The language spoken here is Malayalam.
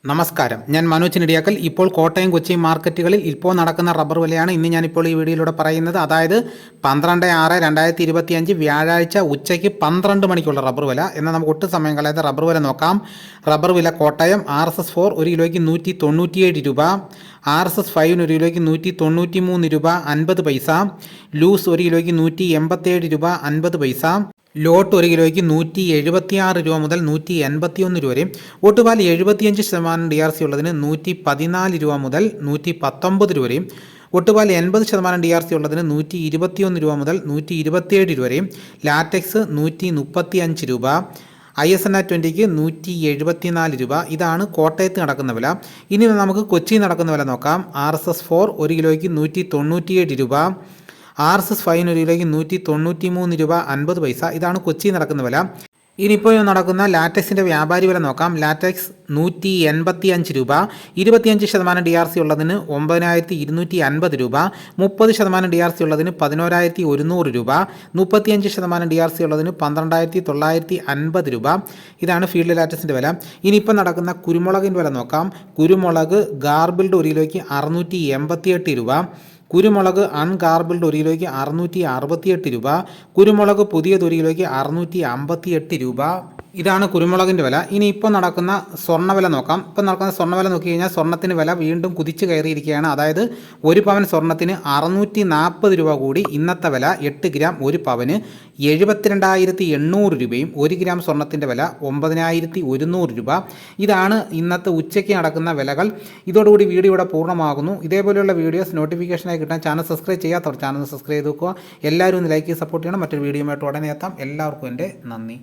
നമസ്കാരം, ഞാൻ മനോജ് നെടിയാക്കൽ. ഇപ്പോൾ കോട്ടയം കൊച്ചി മാർക്കറ്റുകളിൽ ഇപ്പോൾ നടക്കുന്ന റബ്ബർ വിലയാണ് ഇന്ന് ഞാനിപ്പോൾ ഈ വീഡിയോയിലൂടെ പറയുന്നത്. അതായത് 12/6/2025 വ്യാഴാഴ്ച ഉച്ചയ്ക്ക് 12 മണിക്കുള്ള റബ്ബർ വില. എന്നാൽ നമുക്ക് ഒട്ടും സമയം കളയാതെ റബ്ബർ വില നോക്കാം. റബ്ബർ വില കോട്ടയം RSS 4 1 കിലോയ്ക്ക് 197 രൂപ, RSS 5 1 കിലോയ്ക്ക് 193 രൂപ 50 പൈസ, ലൂസ് 1 കിലോയ്ക്ക് 187 രൂപ 50 പൈസ, ലോട്ട് 1 കിലോയ്ക്ക് 176 രൂപ മുതൽ 181 രൂപ വരെയും, ഒട്ടുപാൽ 75% DRC ഉള്ളതിന് 114 രൂപ മുതൽ 119 രൂപ വരെയും, ഒട്ടുപാൽ 80% DRC ഉള്ളതിന് 121 രൂപ മുതൽ 127 രൂപ വരെയും, ലാറ്റക്സ് 135 രൂപ, ISNR 20ക്ക് 174 രൂപ. ഇതാണ് കോട്ടയത്ത് നടക്കുന്ന വില. ഇനി നമുക്ക് കൊച്ചി നടക്കുന്ന വില നോക്കാം. RSS 4 1 കിലോയ്ക്ക് 197 രൂപ, RSS 5 1 കിലോയ്ക്ക് 193 രൂപ 50 പൈസ. ഇതാണ് കൊച്ചി നടക്കുന്ന വില. ഇനിയിപ്പോൾ നടക്കുന്ന ലാറ്റക്സിൻ്റെ വ്യാപാരി വില നോക്കാം. ലാറ്റക്സ് 185 രൂപ, 25% DRC ഉള്ളതിന് 9250 രൂപ, 30% DRC ഉള്ളതിന് 11100 രൂപ, 35% DRC ഉള്ളതിന് 12950 രൂപ. ഇതാണ് ഫീൽഡ് ലാറ്റക്സിൻ്റെ വില. ഇനിയിപ്പോൾ നടക്കുന്ന കുരുമുളകിൻ്റെ വില നോക്കാം. കുരുമുളക് ഗാർബിൾഡ് 1 കിലോയ്ക്ക് 688 രൂപ, കുരുമുളക് അൺഗാർബിൾഡ് 1 കിലോയ്ക്ക് 668 രൂപ, കുരുമുളക് പുതിയത് 1 കിലോയ്ക്ക് 658 രൂപ. ഇതാണ് കുരുമുളകിൻ്റെ വില. ഇനി ഇപ്പോൾ നടക്കുന്ന സ്വർണ്ണവില നോക്കാം. ഇപ്പോൾ നടക്കുന്ന സ്വർണ്ണവില നോക്കി കഴിഞ്ഞാൽ സ്വർണ്ണത്തിന് വില വീണ്ടും കുതിച്ച് കയറിയിരിക്കുകയാണ്. അതായത് 1 പവൻ സ്വർണ്ണത്തിന് 640 രൂപ കൂടി. ഇന്നത്തെ വില 8 ഗ്രാം 1 പവന് 72,800 രൂപയും, 1 ഗ്രാം സ്വർണ്ണത്തിൻ്റെ വില 9100 രൂപ. ഇതാണ് ഇന്നത്തെ ഉച്ചയ്ക്ക് നടക്കുന്ന വിലകൾ. ഇതോടുകൂടി വീഡിയോ ഇവിടെ പൂർണ്ണമാകുന്നു. ഇതേപോലെയുള്ള വീഡിയോസ് നോട്ടിഫിക്കേഷനായി കിട്ടാൻ ചാനൽ സബ്സ്ക്രൈബ് ചെയ്യാത്തവർ ചാനൽ സബ്സ്ക്രൈബ് ചെയ്ത് വെക്കുക. എല്ലാവരും ഒന്ന് ലൈക്ക് ചെയ്ത് സപ്പോർട്ട് ചെയ്യണം. മറ്റൊരു വീഡിയോയുമായിട്ട് ഉടനെ എത്താം. എല്ലാവർക്കും എൻ്റെ നന്ദി.